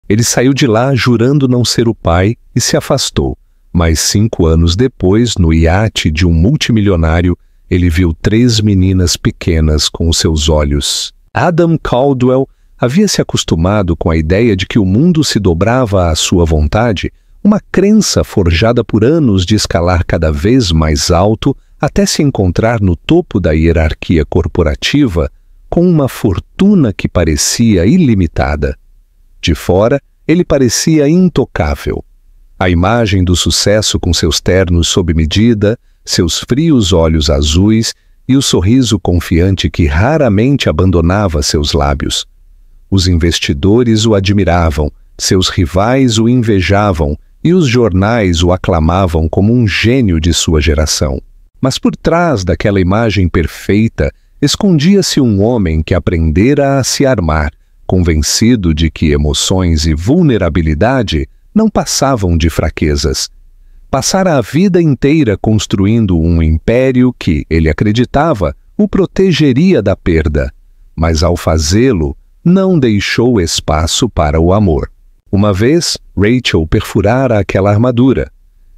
Ele saiu de lá jurando não ser o pai e se afastou. Mas 5 anos depois, no iate de um multimilionário, ele viu 3 meninas pequenas com os seus olhos. Adam Caldwell havia se acostumado com a ideia de que o mundo se dobrava à sua vontade, uma crença forjada por anos de escalar cada vez mais alto até se encontrar no topo da hierarquia corporativa com uma fortuna que parecia ilimitada. De fora, ele parecia intocável. A imagem do sucesso com seus ternos sob medida, seus frios olhos azuis e o sorriso confiante que raramente abandonava seus lábios. Os investidores o admiravam, seus rivais o invejavam e os jornais o aclamavam como um gênio de sua geração. Mas por trás daquela imagem perfeita escondia-se um homem que aprendera a se armar, convencido de que emoções e vulnerabilidade não passavam de fraquezas. Passara a vida inteira construindo um império que, ele acreditava, o protegeria da perda, mas ao fazê-lo, não deixou espaço para o amor. Uma vez, Rachel perfurara aquela armadura.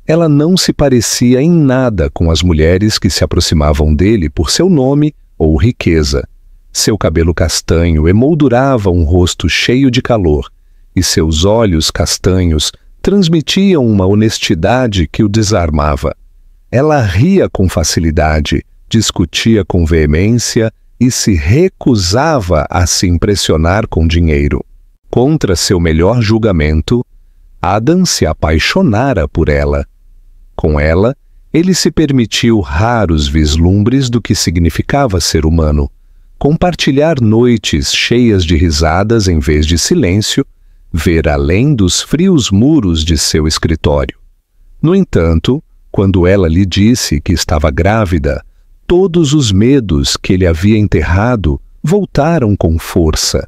Ela não se parecia em nada com as mulheres que se aproximavam dele por seu nome ou riqueza. Seu cabelo castanho emoldurava um rosto cheio de calor, e seus olhos castanhos transmitiam uma honestidade que o desarmava. Ela ria com facilidade, discutia com veemência e se recusava a se impressionar com dinheiro. Contra seu melhor julgamento, Adam se apaixonara por ela. Com ela, ele se permitiu raros vislumbres do que significava ser humano, compartilhar noites cheias de risadas em vez de silêncio, ver além dos frios muros de seu escritório. No entanto, quando ela lhe disse que estava grávida, todos os medos que ele havia enterrado voltaram com força.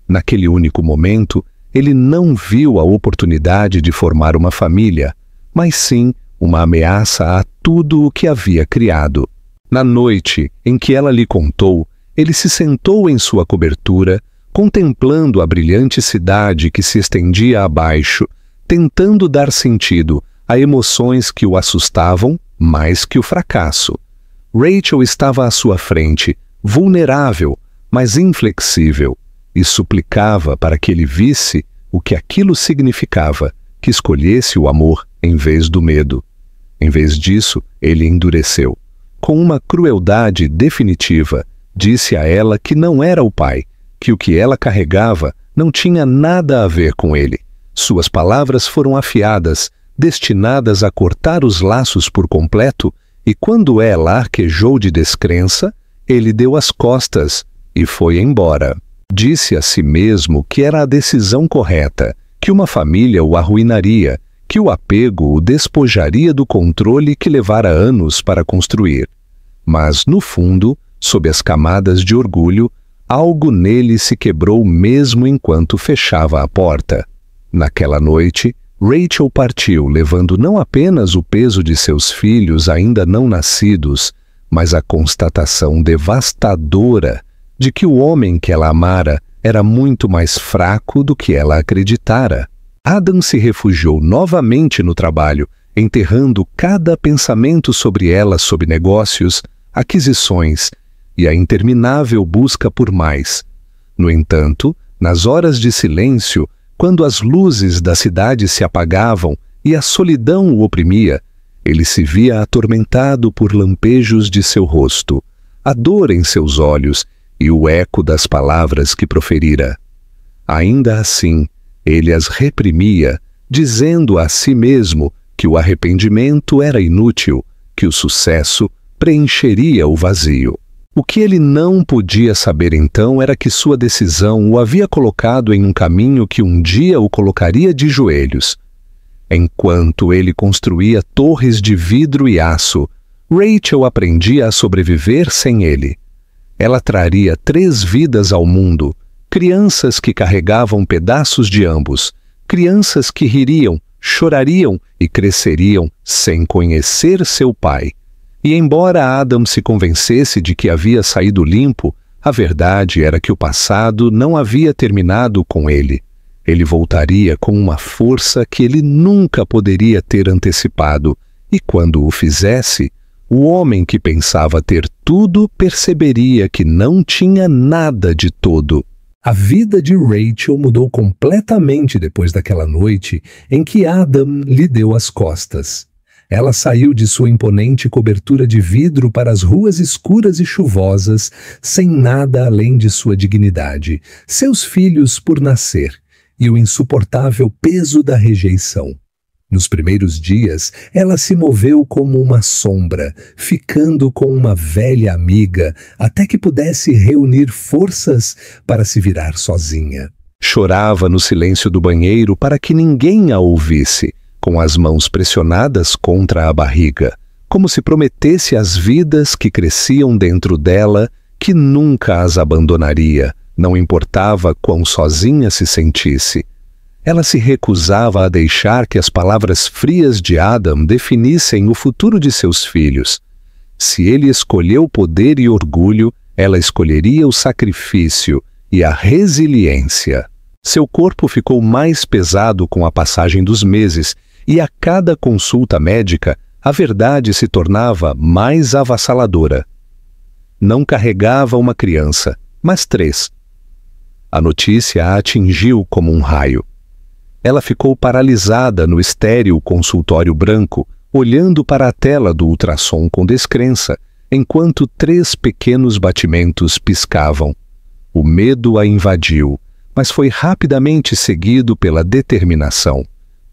Naquele único momento, ele não viu a oportunidade de formar uma família, mas sim uma ameaça a tudo o que havia criado. Na noite em que ela lhe contou, ele se sentou em sua cobertura, contemplando a brilhante cidade que se estendia abaixo, tentando dar sentido a emoções que o assustavam mais que o fracasso. Rachel estava à sua frente, vulnerável, mas inflexível, e suplicava para que ele visse o que aquilo significava, que escolhesse o amor em vez do medo. Em vez disso, ele endureceu. Com uma crueldade definitiva, disse a ela que não era o pai, que o que ela carregava não tinha nada a ver com ele. Suas palavras foram afiadas, destinadas a cortar os laços por completo, e quando ela arquejou de descrença, ele deu as costas e foi embora. Disse a si mesmo que era a decisão correta, que uma família o arruinaria, que o apego o despojaria do controle que levara anos para construir. Mas, no fundo, sob as camadas de orgulho, algo nele se quebrou mesmo enquanto fechava a porta. Naquela noite, Rachel partiu levando não apenas o peso de seus filhos ainda não nascidos, mas a constatação devastadora de que o homem que ela amara era muito mais fraco do que ela acreditara. Adam se refugiou novamente no trabalho, enterrando cada pensamento sobre ela sob negócios, aquisições e a interminável busca por mais. No entanto, nas horas de silêncio, quando as luzes da cidade se apagavam e a solidão o oprimia, ele se via atormentado por lampejos de seu rosto, a dor em seus olhos e o eco das palavras que proferira. Ainda assim, ele as reprimia, dizendo a si mesmo que o arrependimento era inútil, que o sucesso preencheria o vazio. O que ele não podia saber então era que sua decisão o havia colocado em um caminho que um dia o colocaria de joelhos. Enquanto ele construía torres de vidro e aço, Rachel aprendia a sobreviver sem ele. Ela traria 3 vidas ao mundo, crianças que carregavam pedaços de ambos, crianças que ririam, chorariam e cresceriam sem conhecer seu pai. E embora Adam se convencesse de que havia saído limpo, a verdade era que o passado não havia terminado com ele. Ele voltaria com uma força que ele nunca poderia ter antecipado, e quando o fizesse, o homem que pensava ter tudo perceberia que não tinha nada de todo. A vida de Rachel mudou completamente depois daquela noite em que Adam lhe deu as costas. Ela saiu de sua imponente cobertura de vidro para as ruas escuras e chuvosas, sem nada além de sua dignidade, seus filhos por nascer e o insuportável peso da rejeição. Nos primeiros dias, ela se moveu como uma sombra, ficando com uma velha amiga, até que pudesse reunir forças para se virar sozinha. Chorava no silêncio do banheiro para que ninguém a ouvisse, com as mãos pressionadas contra a barriga, como se prometesse às vidas que cresciam dentro dela que nunca as abandonaria, não importava quão sozinha se sentisse. Ela se recusava a deixar que as palavras frias de Adam definissem o futuro de seus filhos. Se ele escolheu poder e orgulho, ela escolheria o sacrifício e a resiliência. Seu corpo ficou mais pesado com a passagem dos meses, e a cada consulta médica, a verdade se tornava mais avassaladora. Não carregava uma criança, mas 3. A notícia a atingiu como um raio. Ela ficou paralisada no estéril consultório branco, olhando para a tela do ultrassom com descrença, enquanto 3 pequenos batimentos piscavam. O medo a invadiu, mas foi rapidamente seguido pela determinação.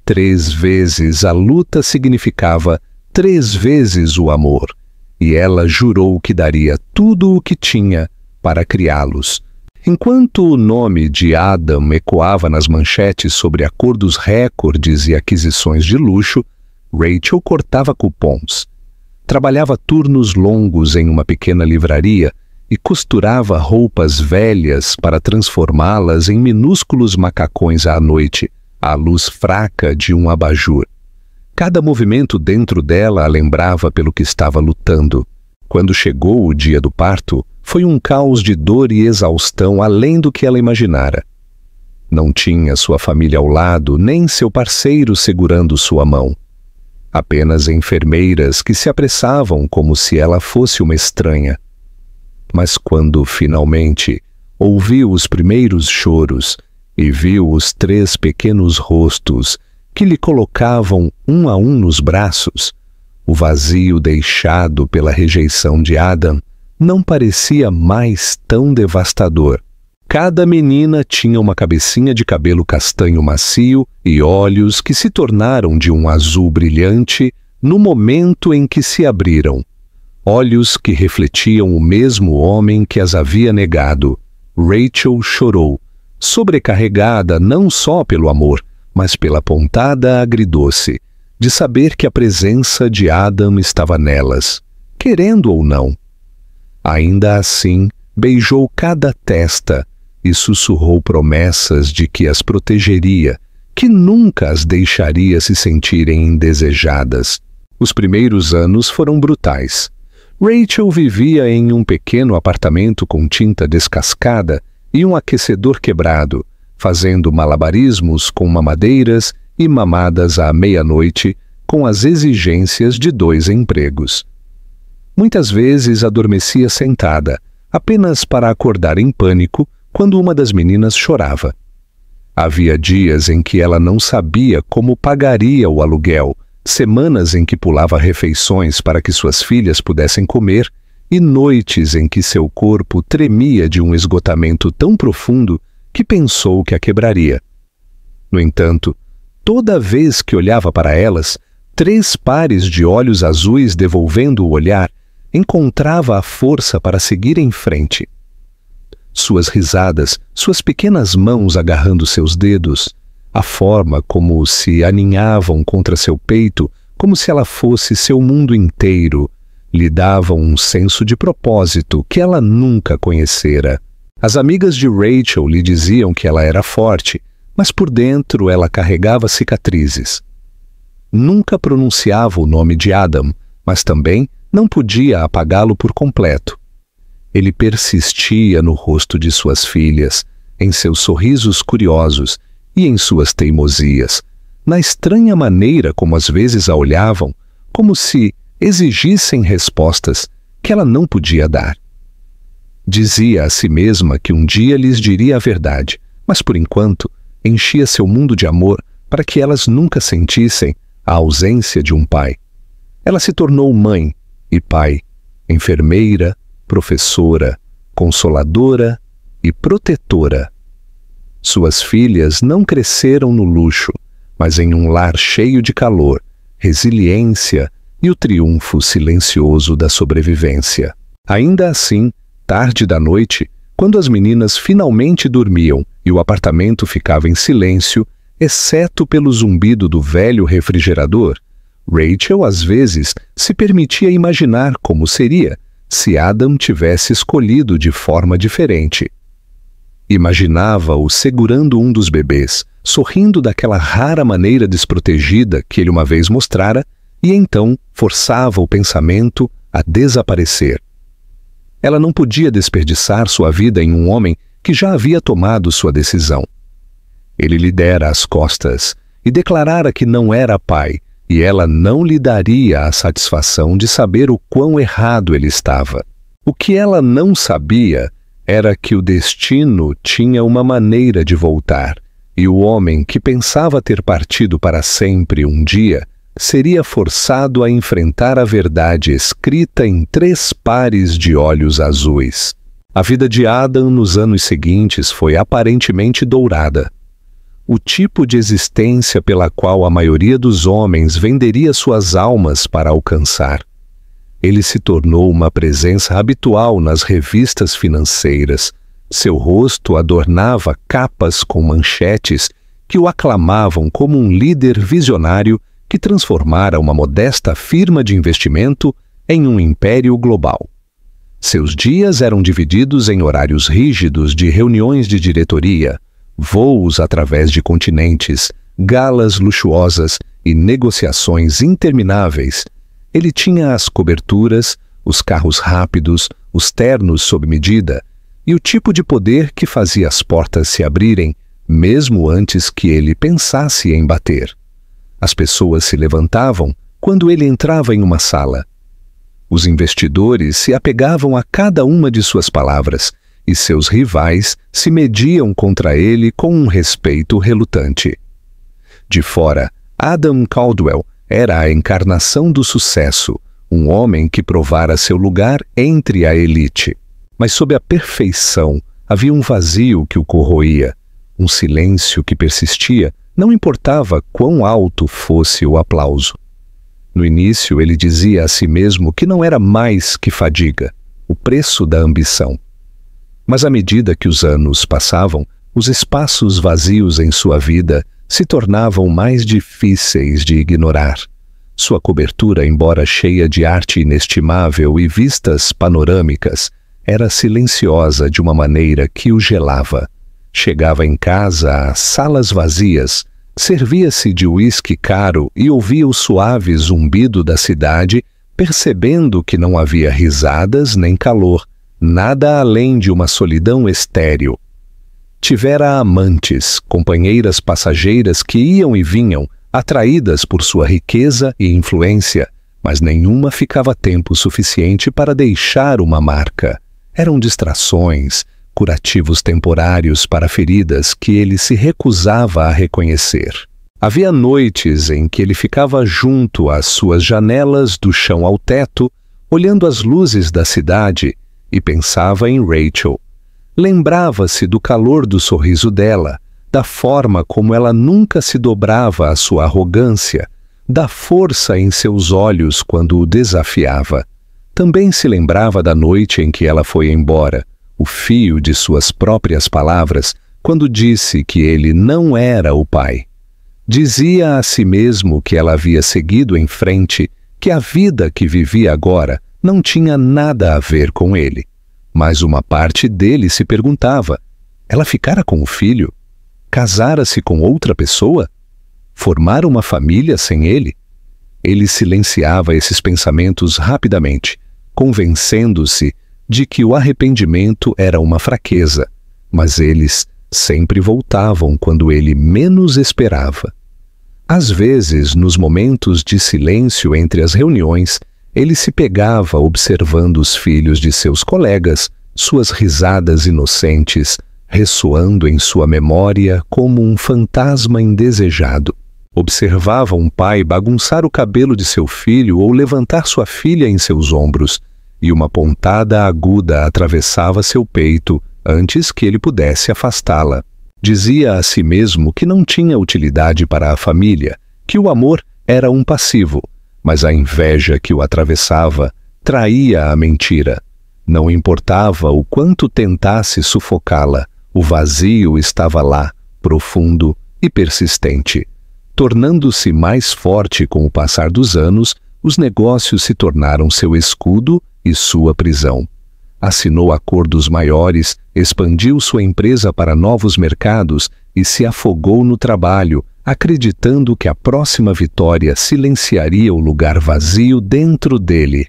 3 vezes a luta significava 3 vezes o amor, e ela jurou que daria tudo o que tinha para criá-los. Enquanto o nome de Adam ecoava nas manchetes sobre acordos recordes e aquisições de luxo, Rachel cortava cupons. Trabalhava turnos longos em uma pequena livraria e costurava roupas velhas para transformá-las em minúsculos macacões à noite, à luz fraca de um abajur. Cada movimento dentro dela a lembrava pelo que estava lutando. Quando chegou o dia do parto, foi um caos de dor e exaustão além do que ela imaginara. Não tinha sua família ao lado, nem seu parceiro segurando sua mão. Apenas enfermeiras que se apressavam como se ela fosse uma estranha. Mas quando, finalmente, ouviu os primeiros choros e viu os 3 pequenos rostos que lhe colocavam um a um nos braços, o vazio deixado pela rejeição de Adam não parecia mais tão devastador. Cada menina tinha uma cabecinha de cabelo castanho macio e olhos que se tornaram de um azul brilhante no momento em que se abriram. Olhos que refletiam o mesmo homem que as havia negado. Rachel chorou, sobrecarregada não só pelo amor, mas pela pontada agridoce, de saber que a presença de Adam estava nelas, querendo ou não. Ainda assim, beijou cada testa e sussurrou promessas de que as protegeria, que nunca as deixaria se sentirem indesejadas. Os primeiros anos foram brutais. Rachel vivia em um pequeno apartamento com tinta descascada e um aquecedor quebrado, fazendo malabarismos com mamadeiras e mamadas à meia-noite com as exigências de 2 empregos. Muitas vezes adormecia sentada, apenas para acordar em pânico quando uma das meninas chorava. Havia dias em que ela não sabia como pagaria o aluguel, semanas em que pulava refeições para que suas filhas pudessem comer e noites em que seu corpo tremia de um esgotamento tão profundo que pensou que a quebraria. No entanto, toda vez que olhava para elas, 3 pares de olhos azuis devolvendo o olhar, encontrava a força para seguir em frente. Suas risadas, suas pequenas mãos agarrando seus dedos, a forma como se aninhavam contra seu peito, como se ela fosse seu mundo inteiro, lhe davam um senso de propósito que ela nunca conhecera. As amigas de Rachel lhe diziam que ela era forte, mas por dentro ela carregava cicatrizes. Nunca pronunciava o nome de Adam, mas também não podia apagá-lo por completo. Ele persistia no rosto de suas filhas, em seus sorrisos curiosos, e em suas teimosias, na estranha maneira como às vezes a olhavam, como se exigissem respostas que ela não podia dar. Dizia a si mesma que um dia lhes diria a verdade, mas por enquanto enchia seu mundo de amor para que elas nunca sentissem a ausência de um pai. Ela se tornou mãe e pai, enfermeira, professora, consoladora e protetora. Suas filhas não cresceram no luxo, mas em um lar cheio de calor, resiliência e o triunfo silencioso da sobrevivência. Ainda assim, tarde da noite, quando as meninas finalmente dormiam e o apartamento ficava em silêncio, exceto pelo zumbido do velho refrigerador, Rachel às vezes se permitia imaginar como seria se Adam tivesse escolhido de forma diferente. Imaginava-o segurando um dos bebês, sorrindo daquela rara maneira desprotegida que ele uma vez mostrara, e então forçava o pensamento a desaparecer. Ela não podia desperdiçar sua vida em um homem que já havia tomado sua decisão. Ele lhe dera as costas e declarara que não era pai, e ela não lhe daria a satisfação de saber o quão errado ele estava. O que ela não sabia era que o destino tinha uma maneira de voltar, e o homem que pensava ter partido para sempre um dia seria forçado a enfrentar a verdade escrita em 3 pares de olhos azuis. A vida de Adam nos anos seguintes foi aparentemente dourada. O tipo de existência pela qual a maioria dos homens venderia suas almas para alcançar. Ele se tornou uma presença habitual nas revistas financeiras. Seu rosto adornava capas com manchetes que o aclamavam como um líder visionário que transformara uma modesta firma de investimento em um império global. Seus dias eram divididos em horários rígidos de reuniões de diretoria, voos através de continentes, galas luxuosas e negociações intermináveis. Ele tinha as coberturas, os carros rápidos, os ternos sob medida e o tipo de poder que fazia as portas se abrirem, mesmo antes que ele pensasse em bater. As pessoas se levantavam quando ele entrava em uma sala. Os investidores se apegavam a cada uma de suas palavras, e seus rivais se mediam contra ele com um respeito relutante. De fora, Adam Caldwell era a encarnação do sucesso, um homem que provara seu lugar entre a elite. Mas sob a perfeição havia um vazio que o corroía, um silêncio que persistia, não importava quão alto fosse o aplauso. No início ele dizia a si mesmo que não era mais que fadiga, o preço da ambição. Mas à medida que os anos passavam, os espaços vazios em sua vida se tornavam mais difíceis de ignorar. Sua cobertura, embora cheia de arte inestimável e vistas panorâmicas, era silenciosa de uma maneira que o gelava. Chegava em casa a salas vazias, servia-se de uísque caro e ouvia o suave zumbido da cidade, percebendo que não havia risadas nem calor, nada além de uma solidão estéril. Tivera amantes, companheiras passageiras que iam e vinham, atraídas por sua riqueza e influência, mas nenhuma ficava tempo suficiente para deixar uma marca. Eram distrações, curativos temporários para feridas que ele se recusava a reconhecer. Havia noites em que ele ficava junto às suas janelas do chão ao teto, olhando as luzes da cidade, e pensava em Rachel. Lembrava-se do calor do sorriso dela, da forma como ela nunca se dobrava à sua arrogância, da força em seus olhos quando o desafiava. Também se lembrava da noite em que ela foi embora, o fio de suas próprias palavras, quando disse que ele não era o pai. Dizia a si mesmo que ela havia seguido em frente, que a vida que vivia agora não tinha nada a ver com ele. Mas uma parte dele se perguntava: ela ficara com o filho? Casara-se com outra pessoa? Formara uma família sem ele? Ele silenciava esses pensamentos rapidamente, convencendo-se de que o arrependimento era uma fraqueza, mas eles sempre voltavam quando ele menos esperava. Às vezes, nos momentos de silêncio entre as reuniões, ele se pegava observando os filhos de seus colegas, suas risadas inocentes, ressoando em sua memória como um fantasma indesejado. Observava um pai bagunçar o cabelo de seu filho ou levantar sua filha em seus ombros, e uma pontada aguda atravessava seu peito antes que ele pudesse afastá-la. Dizia a si mesmo que não tinha utilidade para a família, que o amor era um passivo, mas a inveja que o atravessava traía a mentira. Não importava o quanto tentasse sufocá-la, o vazio estava lá, profundo e persistente. Tornando-se mais forte com o passar dos anos, os negócios se tornaram seu escudo e sua prisão. Assinou acordos maiores, expandiu sua empresa para novos mercados e se afogou no trabalho, acreditando que a próxima vitória silenciaria o lugar vazio dentro dele.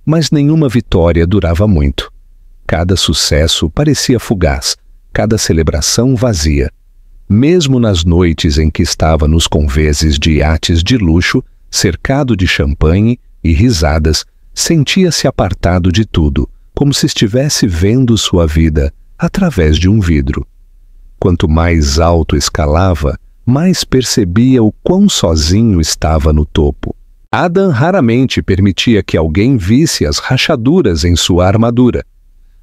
Mas nenhuma vitória durava muito. Cada sucesso parecia fugaz, cada celebração vazia. Mesmo nas noites em que estava nos convéses de iates de luxo, cercado de champanhe e risadas, sentia-se apartado de tudo, como se estivesse vendo sua vida através de um vidro. Quanto mais alto escalava, mais percebia o quão sozinho estava no topo. Adam raramente permitia que alguém visse as rachaduras em sua armadura.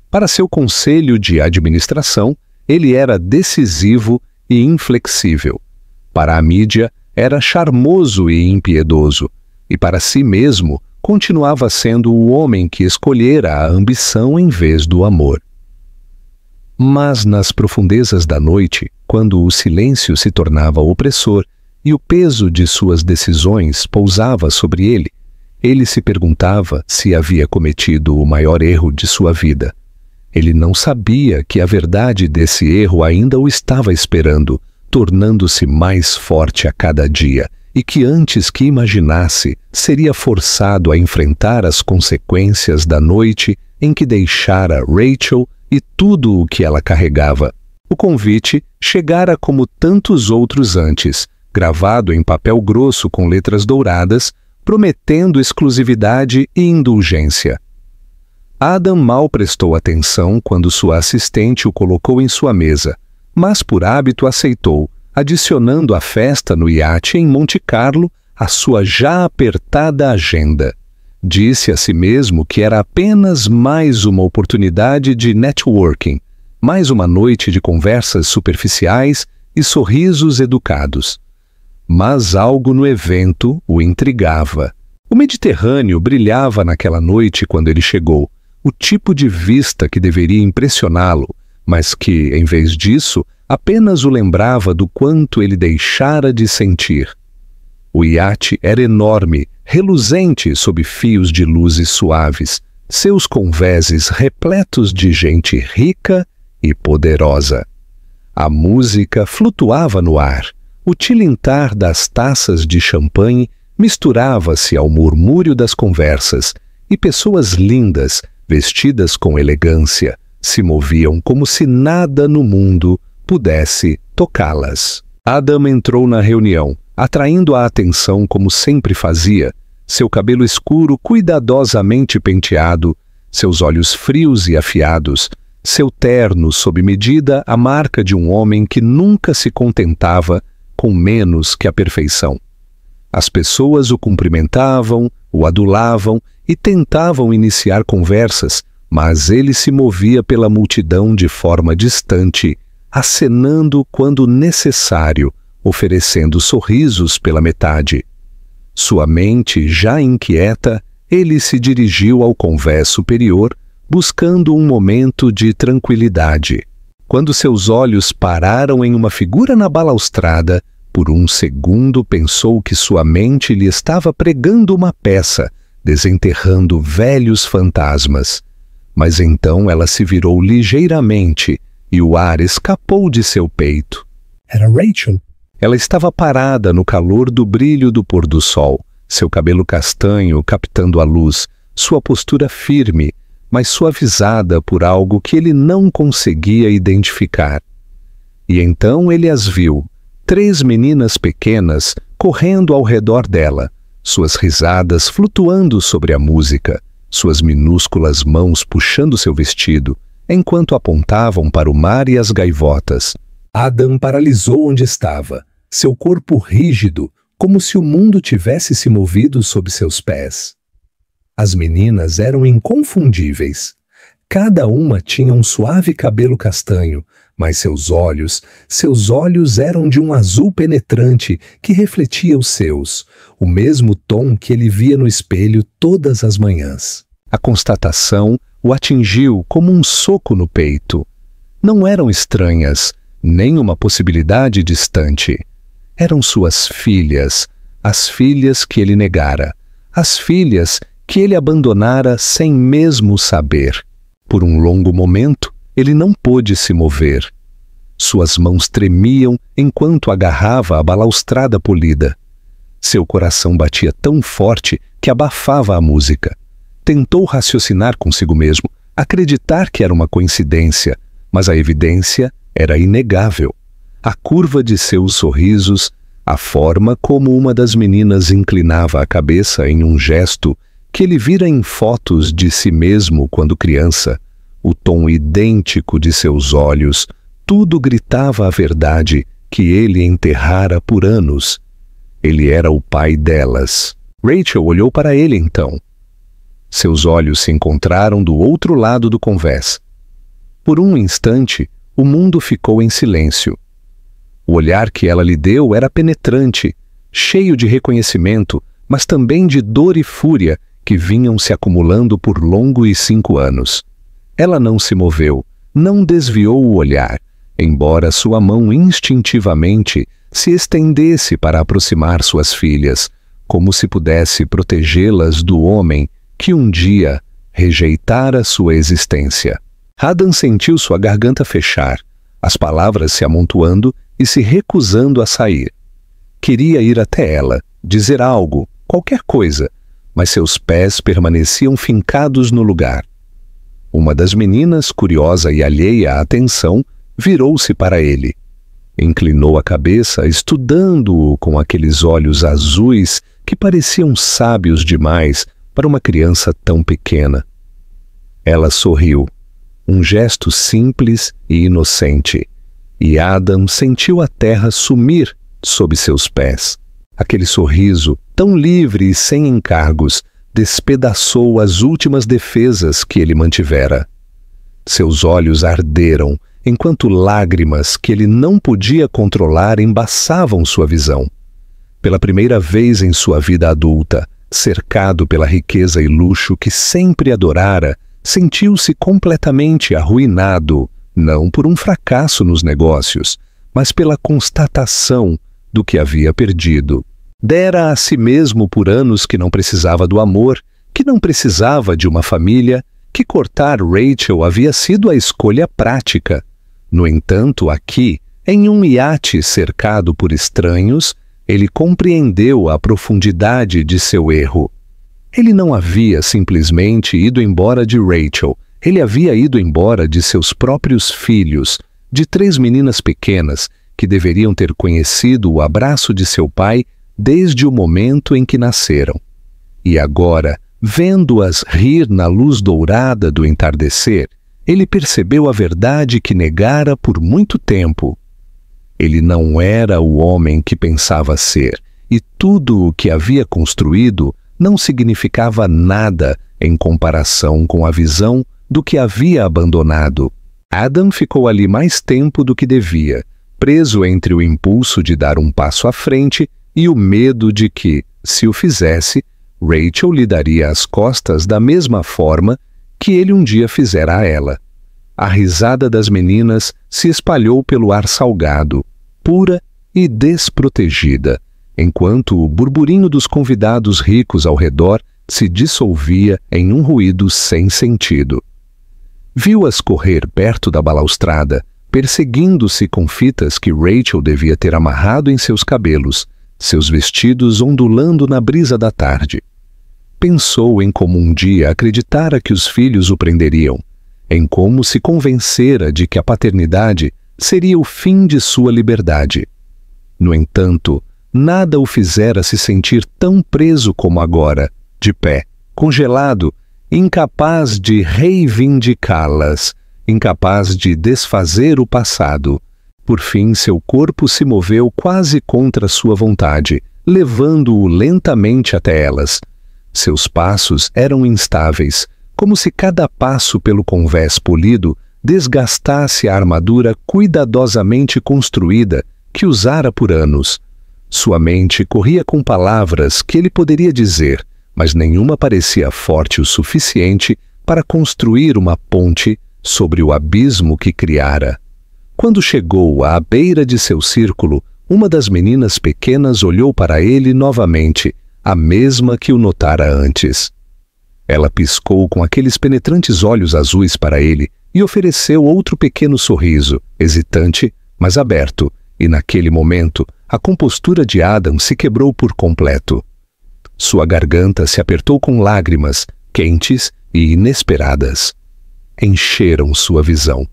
Para seu conselho de administração, ele era decisivo e inflexível. Para a mídia, era charmoso e impiedoso, e para si mesmo, continuava sendo o homem que escolhera a ambição em vez do amor. Mas nas profundezas da noite, quando o silêncio se tornava opressor e o peso de suas decisões pousava sobre ele, ele se perguntava se havia cometido o maior erro de sua vida. Ele não sabia que a verdade desse erro ainda o estava esperando, tornando-se mais forte a cada dia, e que antes que imaginasse, seria forçado a enfrentar as consequências da noite em que deixara Rachel e tudo o que ela carregava. O convite chegara como tantos outros antes, gravado em papel grosso com letras douradas, prometendo exclusividade e indulgência. Adam mal prestou atenção quando sua assistente o colocou em sua mesa, mas por hábito aceitou, adicionando a festa no iate em Monte Carlo à sua já apertada agenda. Disse a si mesmo que era apenas mais uma oportunidade de networking, mais uma noite de conversas superficiais e sorrisos educados. Mas algo no evento o intrigava. O Mediterrâneo brilhava naquela noite quando ele chegou, o tipo de vista que deveria impressioná-lo, mas que, em vez disso, apenas o lembrava do quanto ele deixara de sentir. O iate era enorme, reluzente sob fios de luzes suaves, seus convéses repletos de gente rica e poderosa. A música flutuava no ar, o tilintar das taças de champanhe misturava-se ao murmúrio das conversas, e pessoas lindas, vestidas com elegância, se moviam como se nada no mundo pudesse tocá-las. Adam entrou na reunião, atraindo a atenção como sempre fazia, seu cabelo escuro cuidadosamente penteado, seus olhos frios e afiados, seu terno sob medida a marca de um homem que nunca se contentava com menos que a perfeição. As pessoas o cumprimentavam, o adulavam e tentavam iniciar conversas, mas ele se movia pela multidão de forma distante, acenando quando necessário, oferecendo sorrisos pela metade. Sua mente já inquieta, ele se dirigiu ao convés superior, buscando um momento de tranquilidade. Quando seus olhos pararam em uma figura na balaustrada, por um segundo pensou que sua mente lhe estava pregando uma peça, desenterrando velhos fantasmas. Mas então ela se virou ligeiramente e o ar escapou de seu peito. Era Rachel. Ela estava parada no calor do brilho do pôr do sol, seu cabelo castanho captando a luz, sua postura firme, mas suavizada por algo que ele não conseguia identificar. E então ele as viu, 3 meninas pequenas correndo ao redor dela, suas risadas flutuando sobre a música, suas minúsculas mãos puxando seu vestido, enquanto apontavam para o mar e as gaivotas. Adam paralisou onde estava, seu corpo rígido, como se o mundo tivesse se movido sob seus pés. As meninas eram inconfundíveis. Cada uma tinha um suave cabelo castanho, mas seus olhos eram de um azul penetrante que refletia os seus, o mesmo tom que ele via no espelho todas as manhãs. A constatação o atingiu como um soco no peito. Não eram estranhas, nem uma possibilidade distante. Eram suas filhas, as filhas que ele negara, as filhas que ele abandonara sem mesmo saber. Por um longo momento, ele não pôde se mover. Suas mãos tremiam enquanto agarrava a balaustrada polida. Seu coração batia tão forte que abafava a música. Tentou raciocinar consigo mesmo, acreditar que era uma coincidência, mas a evidência era inegável. A curva de seus sorrisos, a forma como uma das meninas inclinava a cabeça em um gesto que ele vira em fotos de si mesmo quando criança, o tom idêntico de seus olhos, tudo gritava a verdade que ele enterrara por anos. Ele era o pai delas. Rachel olhou para ele então. Seus olhos se encontraram do outro lado do convés. Por um instante, o mundo ficou em silêncio. O olhar que ela lhe deu era penetrante, cheio de reconhecimento, mas também de dor e fúria que vinham se acumulando por longos 5 anos. Ela não se moveu, não desviou o olhar, embora sua mão instintivamente se estendesse para aproximar suas filhas, como se pudesse protegê-las do homem que um dia rejeitara sua existência. Adam sentiu sua garganta fechar, as palavras se amontoando e se recusando a sair. Queria ir até ela, dizer algo, qualquer coisa, mas seus pés permaneciam fincados no lugar. Uma das meninas, curiosa e alheia à atenção, virou-se para ele. Inclinou a cabeça, estudando-o com aqueles olhos azuis que pareciam sábios demais para uma criança tão pequena. Ela sorriu, um gesto simples e inocente, e Adam sentiu a terra sumir sob seus pés. Aquele sorriso, tão livre e sem encargos, despedaçou as últimas defesas que ele mantivera. Seus olhos arderam, enquanto lágrimas que ele não podia controlar embaçavam sua visão. Pela primeira vez em sua vida adulta, cercado pela riqueza e luxo que sempre adorara, sentiu-se completamente arruinado, não por um fracasso nos negócios, mas pela constatação do que havia perdido. Dera a si mesmo por anos que não precisava do amor, que não precisava de uma família, que cortar Rachel havia sido a escolha prática. No entanto, aqui, em um iate cercado por estranhos, ele compreendeu a profundidade de seu erro. Ele não havia simplesmente ido embora de Rachel, ele havia ido embora de seus próprios filhos, de 3 meninas pequenas que deveriam ter conhecido o abraço de seu pai desde o momento em que nasceram. E agora, vendo-as rir na luz dourada do entardecer, ele percebeu a verdade que negara por muito tempo. Ele não era o homem que pensava ser, e tudo o que havia construído não significava nada em comparação com a visão do que havia abandonado. Adam ficou ali mais tempo do que devia, preso entre o impulso de dar um passo à frente e o medo de que, se o fizesse, Rachel lhe daria as costas da mesma forma que ele um dia fizera a ela. A risada das meninas se espalhou pelo ar salgado, pura e desprotegida, enquanto o burburinho dos convidados ricos ao redor se dissolvia em um ruído sem sentido. Viu-as correr perto da balaustrada, perseguindo-se com fitas que Rachel devia ter amarrado em seus cabelos, seus vestidos ondulando na brisa da tarde. Pensou em como um dia acreditara que os filhos o prenderiam, em como se convencera de que a paternidade seria o fim de sua liberdade. No entanto, nada o fizera se sentir tão preso como agora, de pé, congelado, incapaz de reivindicá-las, incapaz de desfazer o passado. Por fim, seu corpo se moveu quase contra sua vontade, levando-o lentamente até elas. Seus passos eram instáveis, como se cada passo pelo convés polido desgastasse a armadura cuidadosamente construída que usara por anos. Sua mente corria com palavras que ele poderia dizer, mas nenhuma parecia forte o suficiente para construir uma ponte sobre o abismo que criara. Quando chegou à beira de seu círculo, uma das meninas pequenas olhou para ele novamente, a mesma que o notara antes. Ela piscou com aqueles penetrantes olhos azuis para ele e ofereceu outro pequeno sorriso, hesitante, mas aberto, e naquele momento a compostura de Adam se quebrou por completo. Sua garganta se apertou com lágrimas, quentes e inesperadas. Encheram sua visão.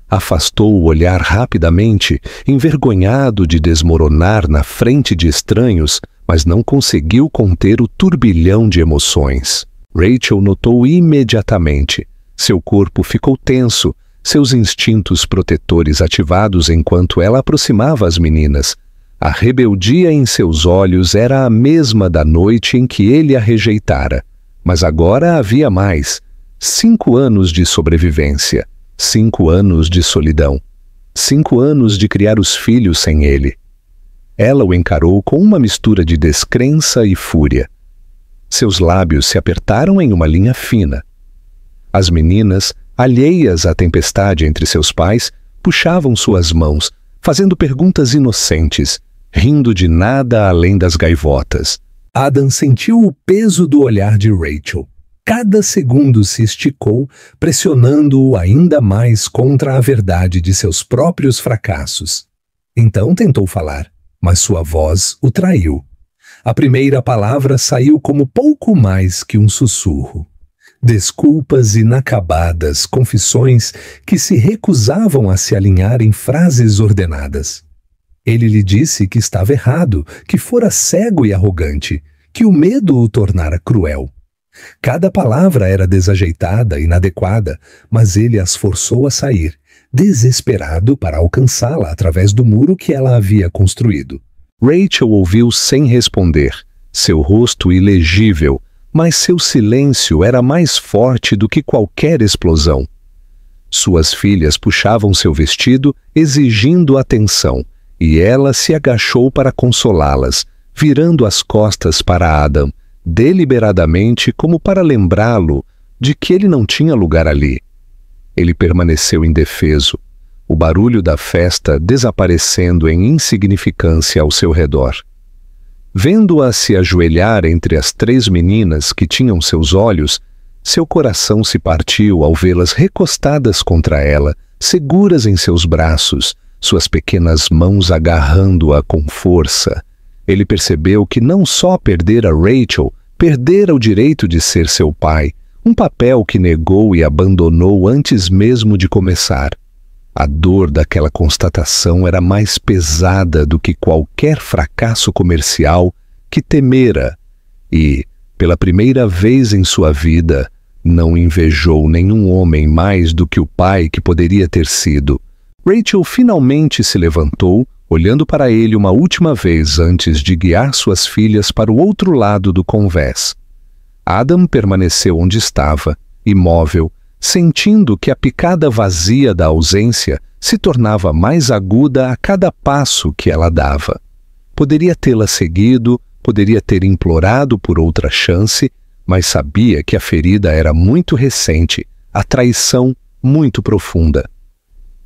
Afastou o olhar rapidamente, envergonhado de desmoronar na frente de estranhos, mas não conseguiu conter o turbilhão de emoções. Rachel notou imediatamente. Seu corpo ficou tenso, seus instintos protetores ativados enquanto ela aproximava as meninas. A rebeldia em seus olhos era a mesma da noite em que ele a rejeitara. Mas agora havia mais. 5 anos de sobrevivência. 5 anos de solidão. 5 anos de criar os filhos sem ele. Ela o encarou com uma mistura de descrença e fúria. Seus lábios se apertaram em uma linha fina. As meninas, alheias à tempestade entre seus pais, puxavam suas mãos, fazendo perguntas inocentes, rindo de nada além das gaivotas. Adam sentiu o peso do olhar de Rachel. Cada segundo se esticou, pressionando-o ainda mais contra a verdade de seus próprios fracassos. Então tentou falar, mas sua voz o traiu. A primeira palavra saiu como pouco mais que um sussurro. Desculpas inacabadas, confissões que se recusavam a se alinhar em frases ordenadas. Ele lhe disse que estava errado, que fora cego e arrogante, que o medo o tornara cruel. Cada palavra era desajeitada, inadequada, mas ele as forçou a sair, desesperado para alcançá-la através do muro que ela havia construído. Rachel ouviu sem responder, seu rosto ilegível, mas seu silêncio era mais forte do que qualquer explosão. Suas filhas puxavam seu vestido, exigindo atenção, e ela se agachou para consolá-las, virando as costas para Adam, deliberadamente como para lembrá-lo de que ele não tinha lugar ali. Ele permaneceu indefeso, o barulho da festa desaparecendo em insignificância ao seu redor. Vendo-a se ajoelhar entre as 3 meninas que tinham seus olhos, seu coração se partiu ao vê-las recostadas contra ela, seguras em seus braços, suas pequenas mãos agarrando-a com força. Ele percebeu que não só perdera Rachel, perdera o direito de ser seu pai, um papel que negou e abandonou antes mesmo de começar. A dor daquela constatação era mais pesada do que qualquer fracasso comercial que temera e, pela primeira vez em sua vida, não invejou nenhum homem mais do que o pai que poderia ter sido. Rachel finalmente se levantou, olhando para ele uma última vez antes de guiar suas filhas para o outro lado do convés. Adam permaneceu onde estava, imóvel, sentindo que a picada vazia da ausência se tornava mais aguda a cada passo que ela dava. Poderia tê-la seguido, poderia ter implorado por outra chance, mas sabia que a ferida era muito recente, a traição muito profunda.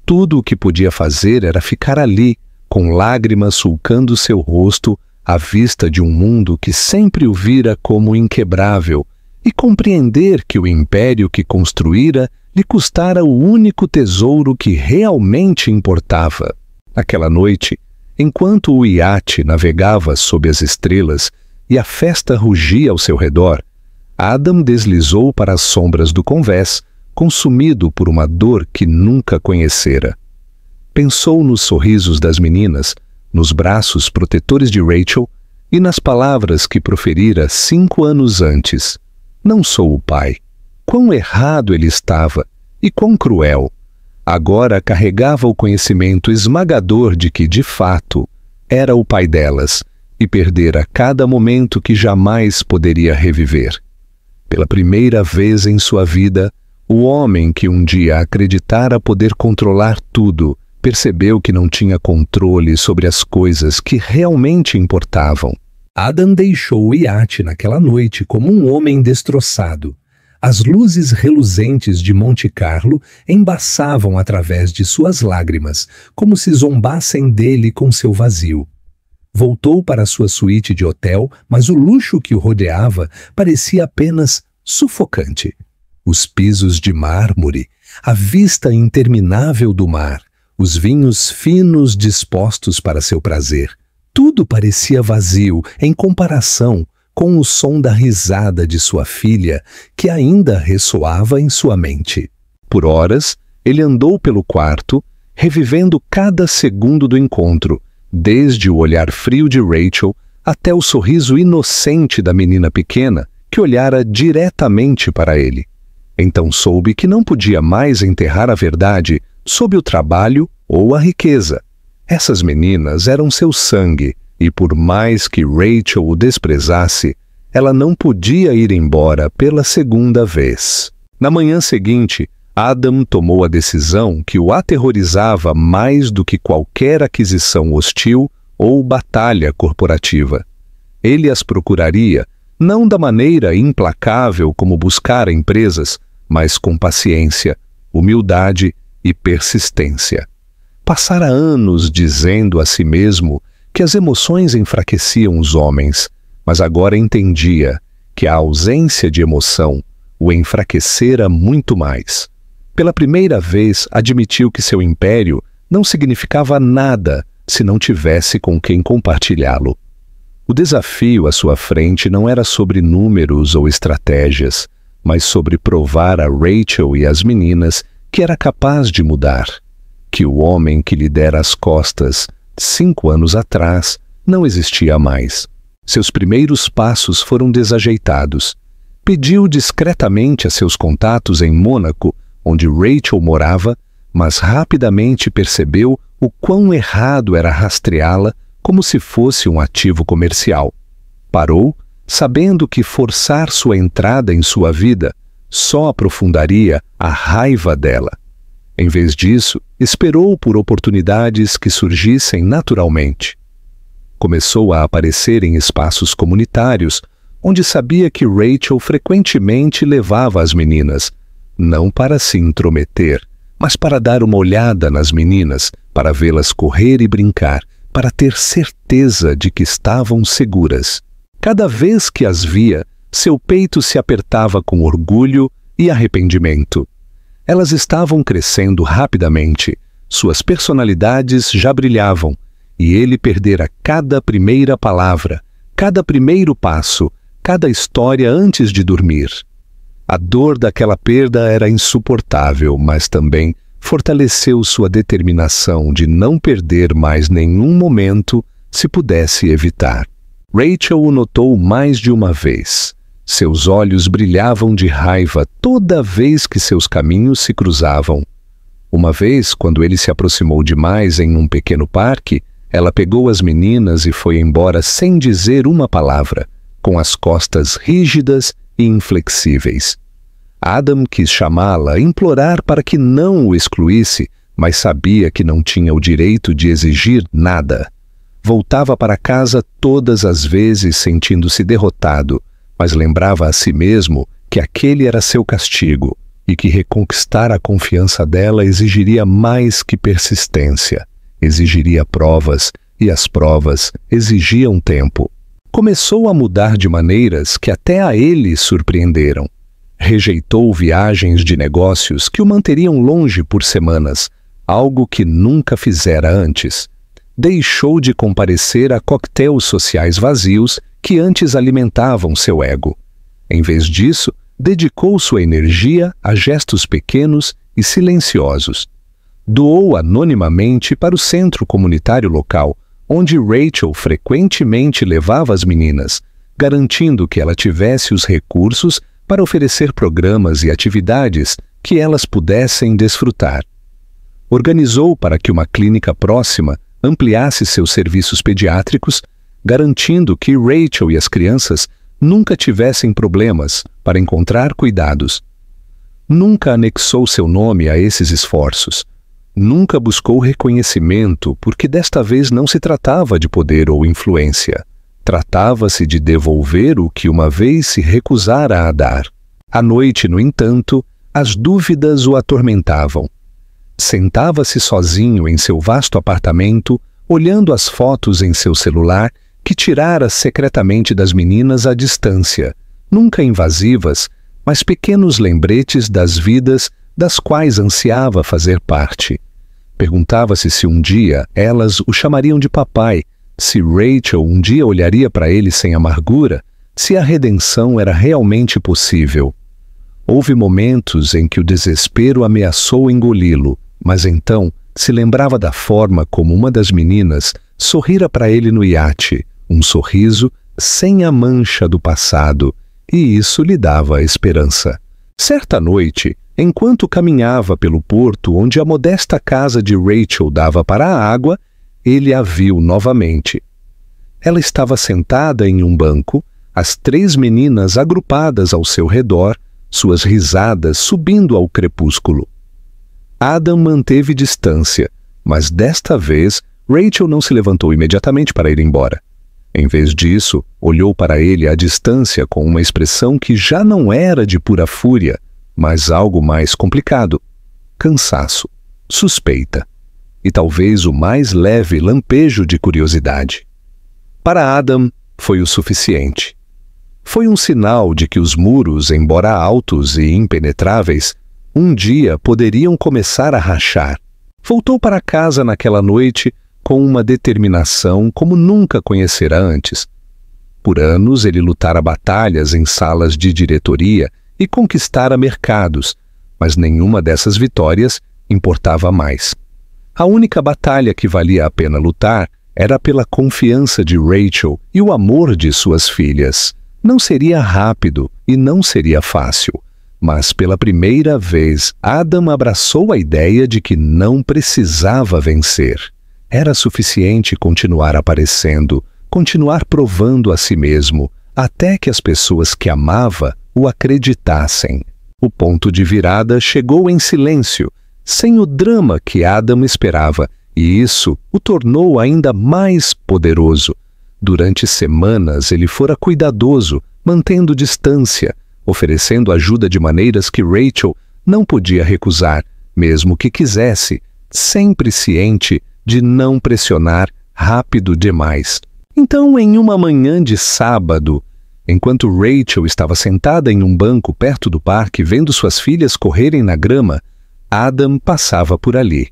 Tudo o que podia fazer era ficar ali, com lágrimas sulcando seu rosto, à vista de um mundo que sempre o vira como inquebrável, e compreender que o império que construíra lhe custara o único tesouro que realmente importava. Aquela noite, enquanto o iate navegava sob as estrelas e a festa rugia ao seu redor, Adam deslizou para as sombras do convés, consumido por uma dor que nunca conhecera. Pensou nos sorrisos das meninas, nos braços protetores de Rachel e nas palavras que proferira 5 anos antes. Não sou o pai. Quão errado ele estava e quão cruel. Agora carregava o conhecimento esmagador de que, de fato, era o pai delas e perdera cada momento que jamais poderia reviver. Pela primeira vez em sua vida, o homem que um dia acreditara poder controlar tudo, percebeu que não tinha controle sobre as coisas que realmente importavam. Adam deixou o iate naquela noite como um homem destroçado. As luzes reluzentes de Monte Carlo embaçavam através de suas lágrimas, como se zombassem dele com seu vazio. Voltou para sua suíte de hotel, mas o luxo que o rodeava parecia apenas sufocante. Os pisos de mármore, a vista interminável do mar, os vinhos finos dispostos para seu prazer. Tudo parecia vazio em comparação com o som da risada de sua filha, que ainda ressoava em sua mente. Por horas, ele andou pelo quarto, revivendo cada segundo do encontro, desde o olhar frio de Rachel até o sorriso inocente da menina pequena que olhara diretamente para ele. Então soube que não podia mais enterrar a verdade sob o trabalho ou a riqueza. Essas meninas eram seu sangue, e por mais que Rachel o desprezasse, ela não podia ir embora pela segunda vez. Na manhã seguinte, Adam tomou a decisão que o aterrorizava mais do que qualquer aquisição hostil ou batalha corporativa. Ele as procuraria, não da maneira implacável como buscara empresas, mas com paciência, humildade e persistência. Passara anos dizendo a si mesmo que as emoções enfraqueciam os homens, mas agora entendia que a ausência de emoção o enfraquecera muito mais. Pela primeira vez, admitiu que seu império não significava nada se não tivesse com quem compartilhá-lo. O desafio à sua frente não era sobre números ou estratégias, mas sobre provar a Rachel e às meninas que era capaz de mudar, que o homem que lhe dera as costas 5 anos atrás não existia mais. Seus primeiros passos foram desajeitados. Pediu discretamente a seus contatos em Mônaco, onde Rachel morava, mas rapidamente percebeu o quão errado era rastreá-la como se fosse um ativo comercial. Parou, sabendo que forçar sua entrada em sua vida só aprofundaria a raiva dela. Em vez disso, esperou por oportunidades que surgissem naturalmente. Começou a aparecer em espaços comunitários, onde sabia que Rachel frequentemente levava as meninas, não para se intrometer, mas para dar uma olhada nas meninas, para vê-las correr e brincar, para ter certeza de que estavam seguras. Cada vez que as via, seu peito se apertava com orgulho e arrependimento. Elas estavam crescendo rapidamente, suas personalidades já brilhavam, e ele perdera cada primeira palavra, cada primeiro passo, cada história antes de dormir. A dor daquela perda era insuportável, mas também fortaleceu sua determinação de não perder mais nenhum momento se pudesse evitar. Rachel o notou mais de uma vez. Seus olhos brilhavam de raiva toda vez que seus caminhos se cruzavam. Uma vez, quando ele se aproximou demais em um pequeno parque, ela pegou as meninas e foi embora sem dizer uma palavra, com as costas rígidas e inflexíveis. Adam quis chamá-la, implorar para que não o excluísse, mas sabia que não tinha o direito de exigir nada. Voltava para casa todas as vezes sentindo-se derrotado, mas lembrava a si mesmo que aquele era seu castigo e que reconquistar a confiança dela exigiria mais que persistência, exigiria provas, e as provas exigiam tempo. Começou a mudar de maneiras que até a ele surpreenderam. Rejeitou viagens de negócios que o manteriam longe por semanas, algo que nunca fizera antes. Deixou de comparecer a coquetéis sociais vazios que antes alimentavam seu ego. Em vez disso, dedicou sua energia a gestos pequenos e silenciosos. doou anonimamente para o centro comunitário local, onde Rachel frequentemente levava as meninas, garantindo que ela tivesse os recursos para oferecer programas e atividades que elas pudessem desfrutar. Organizou para que uma clínica próxima ampliasse seus serviços pediátricos, garantindo que Rachel e as crianças nunca tivessem problemas para encontrar cuidados. Nunca anexou seu nome a esses esforços. Nunca buscou reconhecimento, porque desta vez não se tratava de poder ou influência. Tratava-se de devolver o que uma vez se recusara a dar. À noite, no entanto, as dúvidas o atormentavam. Sentava-se sozinho em seu vasto apartamento, olhando as fotos em seu celular que tirara secretamente das meninas à distância, nunca invasivas, mas pequenos lembretes das vidas das quais ansiava fazer parte. Perguntava-se se um dia elas o chamariam de papai, se Rachel um dia olharia para ele sem amargura, se a redenção era realmente possível. Houve momentos em que o desespero ameaçou engoli-lo, mas então se lembrava da forma como uma das meninas sorrira para ele no iate, um sorriso sem a mancha do passado, e isso lhe dava esperança. Certa noite, enquanto caminhava pelo porto onde a modesta casa de Rachel dava para a água, ele a viu novamente. Ela estava sentada em um banco, as 3 meninas agrupadas ao seu redor, suas risadas subindo ao crepúsculo. Adam manteve distância, mas desta vez Rachel não se levantou imediatamente para ir embora. Em vez disso, olhou para ele à distância com uma expressão que já não era de pura fúria, mas algo mais complicado: cansaço, suspeita e talvez o mais leve lampejo de curiosidade. Para Adam, foi o suficiente. Foi um sinal de que os muros, embora altos e impenetráveis, um dia poderiam começar a rachar. Voltou para casa naquela noite com uma determinação como nunca conhecera antes. Por anos ele lutara batalhas em salas de diretoria e conquistara mercados, mas nenhuma dessas vitórias importava mais. A única batalha que valia a pena lutar era pela confiança de Rachel e o amor de suas filhas. Não seria rápido e não seria fácil, mas pela primeira vez Adam abraçou a ideia de que não precisava vencer. Era suficiente continuar aparecendo, continuar provando a si mesmo, até que as pessoas que amava o acreditassem. O ponto de virada chegou em silêncio, sem o drama que Adam esperava, e isso o tornou ainda mais poderoso. Durante semanas ele fora cuidadoso, mantendo distância, oferecendo ajuda de maneiras que Rachel não podia recusar, mesmo que quisesse, sempre ciente de não pressionar rápido demais. Então, em uma manhã de sábado, enquanto Rachel estava sentada em um banco perto do parque vendo suas filhas correrem na grama, Adam passava por ali.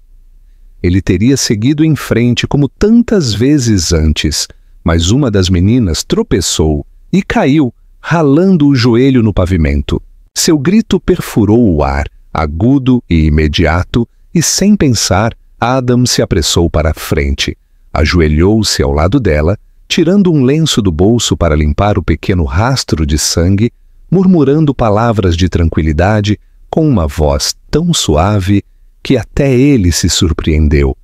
Ele teria seguido em frente como tantas vezes antes, mas uma das meninas tropeçou e caiu, ralando o joelho no pavimento. Seu grito perfurou o ar, agudo e imediato, e sem pensar, Adam se apressou para a frente, ajoelhou-se ao lado dela, tirando um lenço do bolso para limpar o pequeno rastro de sangue, murmurando palavras de tranquilidade com uma voz tão suave que até ele se surpreendeu.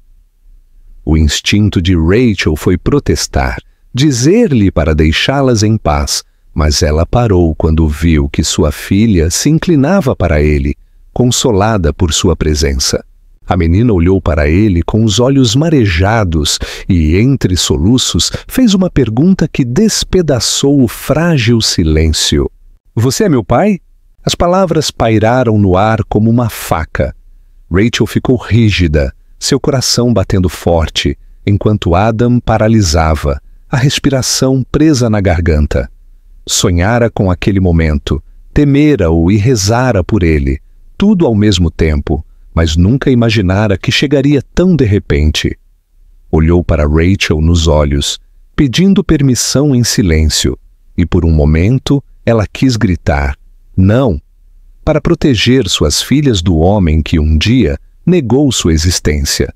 O instinto de Rachel foi protestar, dizer-lhe para deixá-las em paz, mas ela parou quando viu que sua filha se inclinava para ele, consolada por sua presença. A menina olhou para ele com os olhos marejados e, entre soluços, fez uma pergunta que despedaçou o frágil silêncio. "Você é meu pai?" As palavras pairaram no ar como uma faca. Rachel ficou rígida, seu coração batendo forte, enquanto Adam paralisava, a respiração presa na garganta. Sonhara com aquele momento, temera-o e rezara por ele, tudo ao mesmo tempo, mas nunca imaginara que chegaria tão de repente. Olhou para Rachel nos olhos, pedindo permissão em silêncio, e por um momento ela quis gritar, não, para proteger suas filhas do homem que um dia negou sua existência.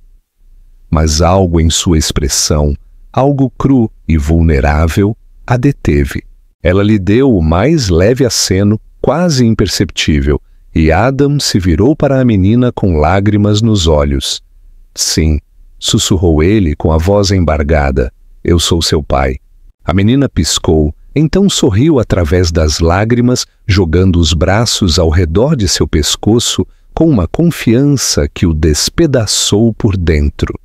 Mas algo em sua expressão, algo cru e vulnerável, a deteve. Ela lhe deu o mais leve aceno, quase imperceptível, e Adam se virou para a menina com lágrimas nos olhos. Sim, sussurrou ele com a voz embargada, eu sou seu pai. A menina piscou, então sorriu através das lágrimas, jogando os braços ao redor de seu pescoço com uma confiança que o despedaçou por dentro.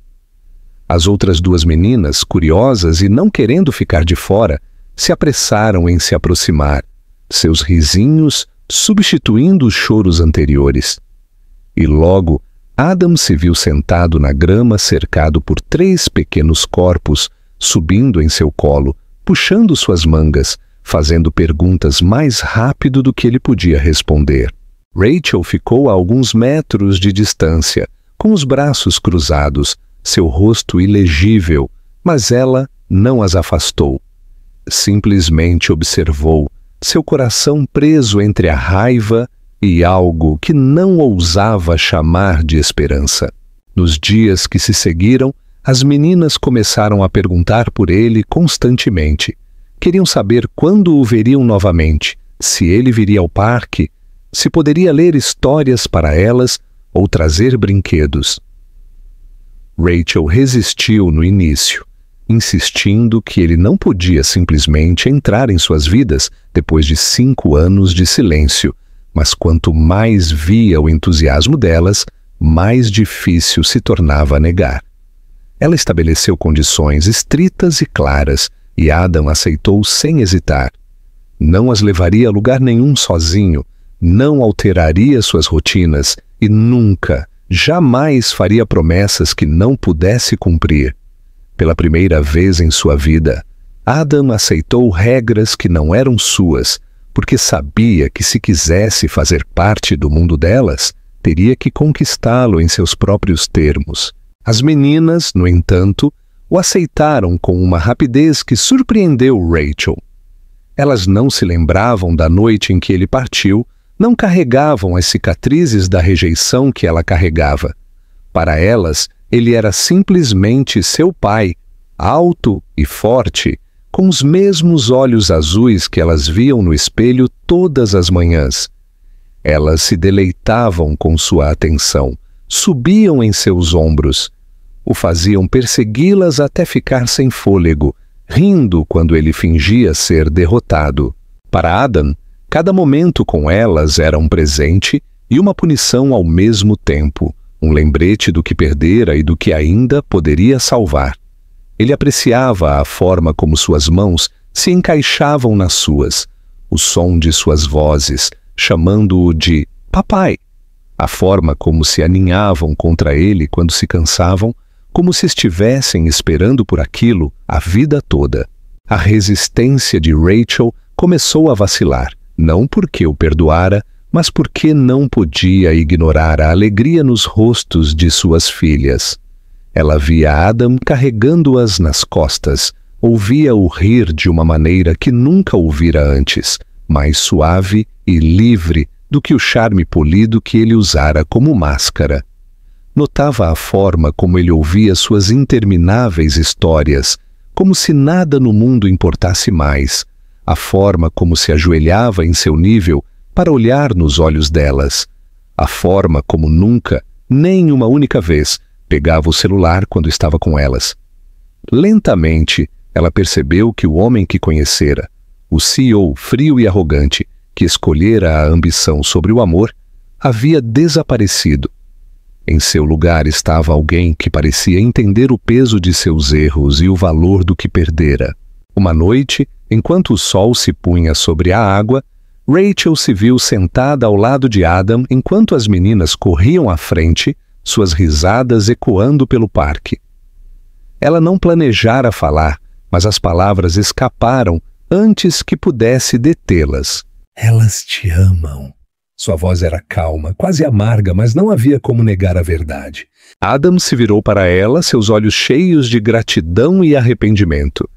As outras duas meninas, curiosas e não querendo ficar de fora, se apressaram em se aproximar, seus risinhos substituindo os choros anteriores. E logo, Adam se viu sentado na grama cercado por 3 pequenos corpos, subindo em seu colo, puxando suas mangas, fazendo perguntas mais rápido do que ele podia responder. Rachel ficou a alguns metros de distância, com os braços cruzados, seu rosto ilegível, mas ela não as afastou. Simplesmente observou, seu coração preso entre a raiva e algo que não ousava chamar de esperança. Nos dias que se seguiram, as meninas começaram a perguntar por ele constantemente. Queriam saber quando o veriam novamente, se ele viria ao parque, se poderia ler histórias para elas ou trazer brinquedos. Rachel resistiu no início, insistindo que ele não podia simplesmente entrar em suas vidas depois de 5 anos de silêncio, mas quanto mais via o entusiasmo delas, mais difícil se tornava negar. Ela estabeleceu condições estritas e claras, e Adam aceitou sem hesitar. Não as levaria a lugar nenhum sozinho, não alteraria suas rotinas e nunca, jamais faria promessas que não pudesse cumprir. Pela primeira vez em sua vida, Adam aceitou regras que não eram suas, porque sabia que se quisesse fazer parte do mundo delas, teria que conquistá-lo em seus próprios termos. As meninas, no entanto, o aceitaram com uma rapidez que surpreendeu Rachel. Elas não se lembravam da noite em que ele partiu, não carregavam as cicatrizes da rejeição que ela carregava. Para elas, ele era simplesmente seu pai, alto e forte, com os mesmos olhos azuis que elas viam no espelho todas as manhãs. Elas se deleitavam com sua atenção, subiam em seus ombros, o faziam persegui-las até ficar sem fôlego, rindo quando ele fingia ser derrotado. Para Adam, cada momento com elas era um presente e uma punição ao mesmo tempo, um lembrete do que perdera e do que ainda poderia salvar. Ele apreciava a forma como suas mãos se encaixavam nas suas, o som de suas vozes, chamando-o de papai, a forma como se aninhavam contra ele quando se cansavam, como se estivessem esperando por aquilo a vida toda. A resistência de Rachel começou a vacilar, não porque o perdoara, mas porque não podia ignorar a alegria nos rostos de suas filhas. Ela via Adam carregando-as nas costas, ouvia-o rir de uma maneira que nunca ouvira antes, mais suave e livre do que o charme polido que ele usara como máscara. Notava a forma como ele ouvia suas intermináveis histórias, como se nada no mundo importasse mais, a forma como se ajoelhava em seu nível para olhar nos olhos delas, a forma como nunca, nem uma única vez, pegava o celular quando estava com elas. Lentamente, ela percebeu que o homem que conhecera, o CEO frio e arrogante, que escolhera a ambição sobre o amor, havia desaparecido. Em seu lugar estava alguém que parecia entender o peso de seus erros e o valor do que perdera. Uma noite, enquanto o sol se punha sobre a água, Rachel se viu sentada ao lado de Adam enquanto as meninas corriam à frente, suas risadas ecoando pelo parque. Ela não planejara falar, mas as palavras escaparam antes que pudesse detê-las. Elas te amam. Sua voz era calma, quase amarga, mas não havia como negar a verdade. Adam se virou para ela, seus olhos cheios de gratidão e arrependimento.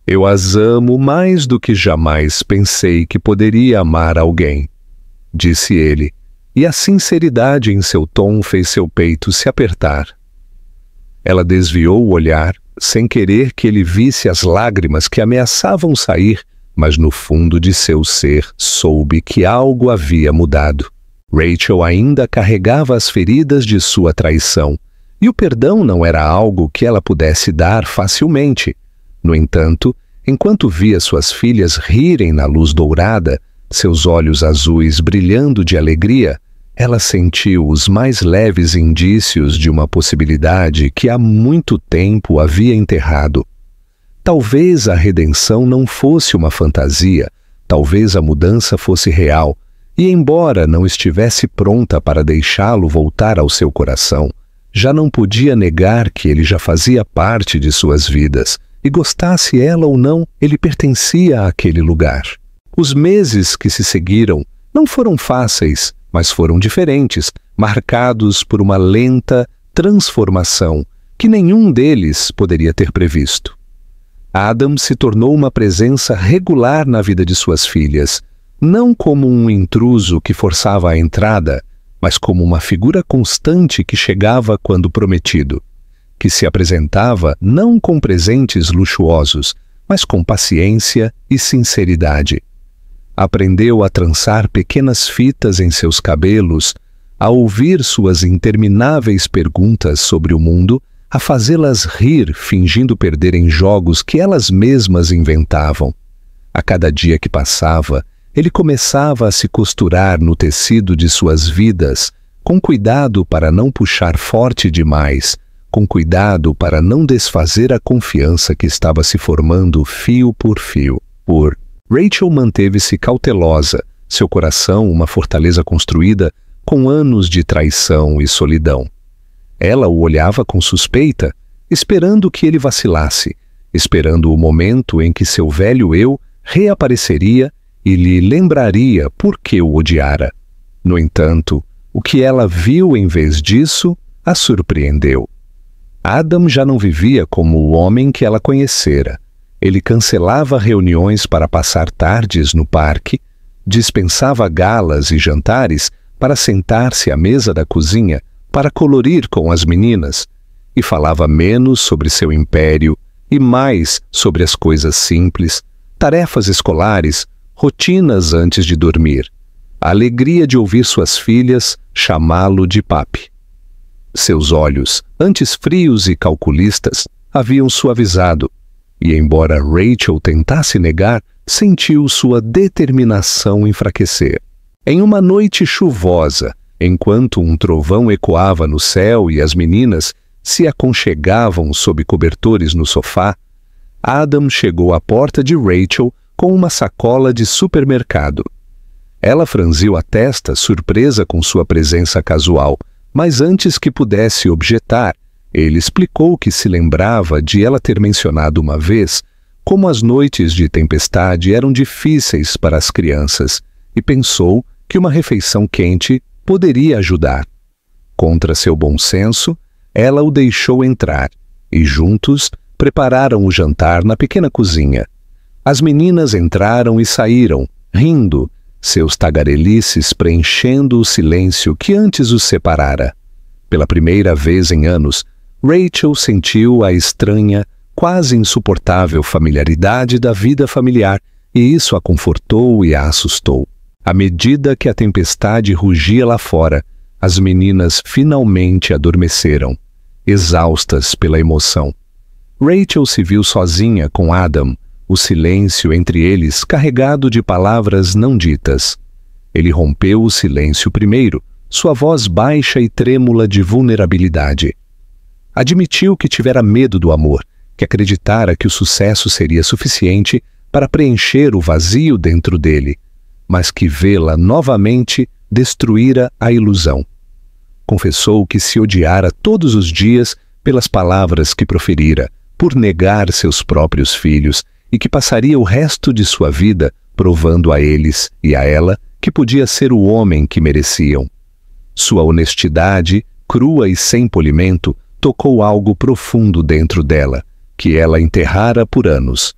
Eu as amo mais do que jamais pensei que poderia amar alguém, disse ele, e a sinceridade em seu tom fez seu peito se apertar. Ela desviou o olhar, sem querer que ele visse as lágrimas que ameaçavam sair, mas no fundo de seu ser soube que algo havia mudado. Rachel ainda carregava as feridas de sua traição, e o perdão não era algo que ela pudesse dar facilmente. No entanto, enquanto via suas filhas rirem na luz dourada, seus olhos azuis brilhando de alegria, ela sentiu os mais leves indícios de uma possibilidade que há muito tempo havia enterrado. Talvez a redenção não fosse uma fantasia, talvez a mudança fosse real, e embora não estivesse pronta para deixá-lo voltar ao seu coração, já não podia negar que ele já fazia parte de suas vidas, e gostasse ela ou não, ele pertencia àquele lugar. Os meses que se seguiram não foram fáceis, mas foram diferentes, marcados por uma lenta transformação que nenhum deles poderia ter previsto. Adam se tornou uma presença regular na vida de suas filhas, não como um intruso que forçava a entrada, mas como uma figura constante que chegava quando prometido, que se apresentava não com presentes luxuosos, mas com paciência e sinceridade. Aprendeu a trançar pequenas fitas em seus cabelos, a ouvir suas intermináveis perguntas sobre o mundo, a fazê-las rir fingindo perder em jogos que elas mesmas inventavam. A cada dia que passava, ele começava a se costurar no tecido de suas vidas, com cuidado para não puxar forte demais, com cuidado para não desfazer a confiança que estava se formando fio por fio. Rachel manteve-se cautelosa, seu coração uma fortaleza construída com anos de traição e solidão. Ela o olhava com suspeita, esperando que ele vacilasse, esperando o momento em que seu velho eu reapareceria e lhe lembraria por que o odiara. No entanto, o que ela viu em vez disso a surpreendeu. Adam já não vivia como o homem que ela conhecera. Ele cancelava reuniões para passar tardes no parque, dispensava galas e jantares para sentar-se à mesa da cozinha para colorir com as meninas, e falava menos sobre seu império e mais sobre as coisas simples, tarefas escolares, rotinas antes de dormir, a alegria de ouvir suas filhas chamá-lo de papi. Seus olhos, antes frios e calculistas, haviam suavizado, e embora Rachel tentasse negar, sentiu sua determinação enfraquecer. Em uma noite chuvosa, enquanto um trovão ecoava no céu e as meninas se aconchegavam sob cobertores no sofá, Adam chegou à porta de Rachel com uma sacola de supermercado. Ela franziu a testa, surpresa com sua presença casual, mas antes que pudesse objetar, ele explicou que se lembrava de ela ter mencionado uma vez como as noites de tempestade eram difíceis para as crianças e pensou que uma refeição quente poderia ajudar. Contra seu bom senso, ela o deixou entrar e juntos prepararam o jantar na pequena cozinha. As meninas entraram e saíram, rindo, seus tagarelices preenchendo o silêncio que antes os separara. Pela primeira vez em anos, Rachel sentiu a estranha, quase insuportável familiaridade da vida familiar, e isso a confortou e a assustou. À medida que a tempestade rugia lá fora, as meninas finalmente adormeceram, exaustas pela emoção. Rachel se viu sozinha com Adam, o silêncio entre eles carregado de palavras não ditas. Ele rompeu o silêncio primeiro, sua voz baixa e trêmula de vulnerabilidade. Admitiu que tivera medo do amor, que acreditara que o sucesso seria suficiente para preencher o vazio dentro dele, mas que vê-la novamente destruíra a ilusão. Confessou que se odiara todos os dias pelas palavras que proferira, por negar seus próprios filhos, e que passaria o resto de sua vida provando a eles e a ela que podia ser o homem que mereciam. Sua honestidade, crua e sem polimento, tocou algo profundo dentro dela, que ela enterrara por anos.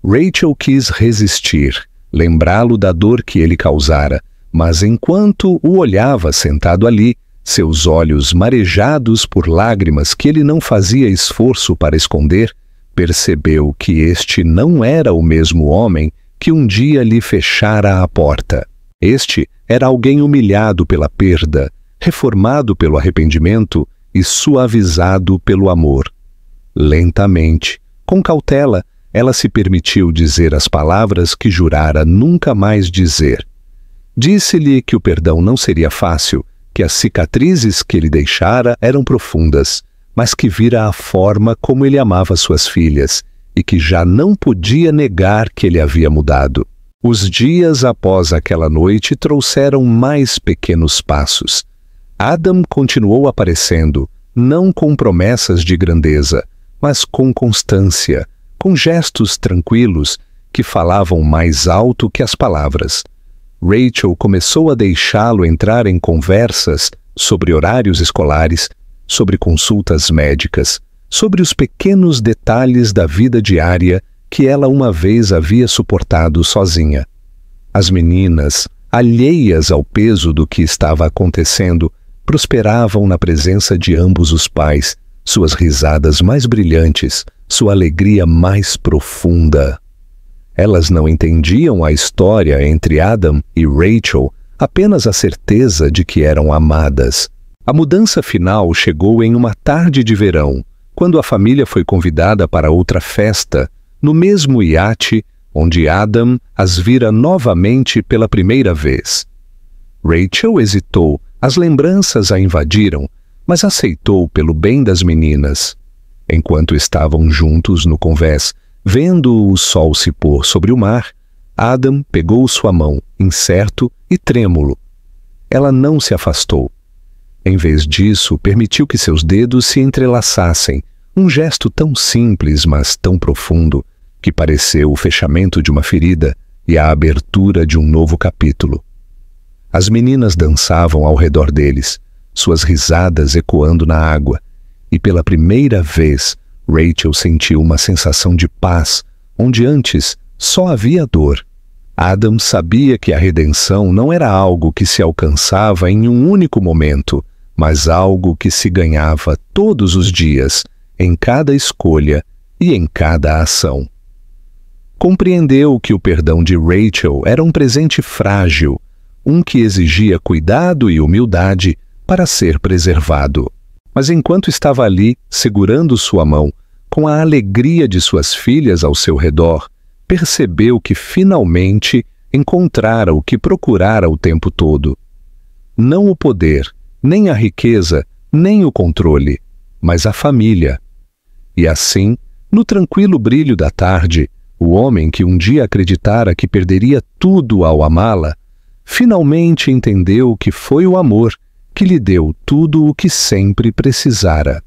Rachel quis resistir, lembrá-lo da dor que ele causara, Mas enquanto o olhava sentado ali, seus olhos marejados por lágrimas que ele não fazia esforço para esconder, percebeu que este não era o mesmo homem que um dia lhe fechara a porta. Este era alguém humilhado pela perda, reformado pelo arrependimento e suavizado pelo amor. Lentamente, com cautela, ela se permitiu dizer as palavras que jurara nunca mais dizer. Disse-lhe que o perdão não seria fácil, que as cicatrizes que ele deixara eram profundas, mas que vira a forma como ele amava suas filhas e que já não podia negar que ele havia mudado. Os dias após aquela noite trouxeram mais pequenos passos. Adam continuou aparecendo, não com promessas de grandeza, mas com constância, com gestos tranquilos que falavam mais alto que as palavras. Rachel começou a deixá-lo entrar em conversas sobre horários escolares, sobre consultas médicas, sobre os pequenos detalhes da vida diária que ela uma vez havia suportado sozinha. As meninas, alheias ao peso do que estava acontecendo, prosperavam na presença de ambos os pais, suas risadas mais brilhantes, sua alegria mais profunda. Elas não entendiam a história entre Adam e Rachel, apenas a certeza de que eram amadas. A mudança final chegou em uma tarde de verão, quando a família foi convidada para outra festa, no mesmo iate onde Adam as vira novamente pela primeira vez. Rachel hesitou, as lembranças a invadiram, mas aceitou pelo bem das meninas. Enquanto estavam juntos no convés, vendo o sol se pôr sobre o mar, Adam pegou sua mão, incerto e trêmulo. Ela não se afastou. Em vez disso, permitiu que seus dedos se entrelaçassem, um gesto tão simples, mas tão profundo, que pareceu o fechamento de uma ferida e a abertura de um novo capítulo. As meninas dançavam ao redor deles, suas risadas ecoando na água, e pela primeira vez Rachel sentiu uma sensação de paz, onde antes só havia dor. Adam sabia que a redenção não era algo que se alcançava em um único momento, mas algo que se ganhava todos os dias, em cada escolha e em cada ação. Compreendeu que o perdão de Rachel era um presente frágil, um que exigia cuidado e humildade para ser preservado. Mas enquanto estava ali, segurando sua mão, com a alegria de suas filhas ao seu redor, percebeu que finalmente encontrara o que procurara o tempo todo. Não o poder, nem a riqueza, nem o controle, mas a família. E assim, no tranquilo brilho da tarde, o homem que um dia acreditara que perderia tudo ao amá-la, finalmente entendeu que foi o amor que lhe deu tudo o que sempre precisara.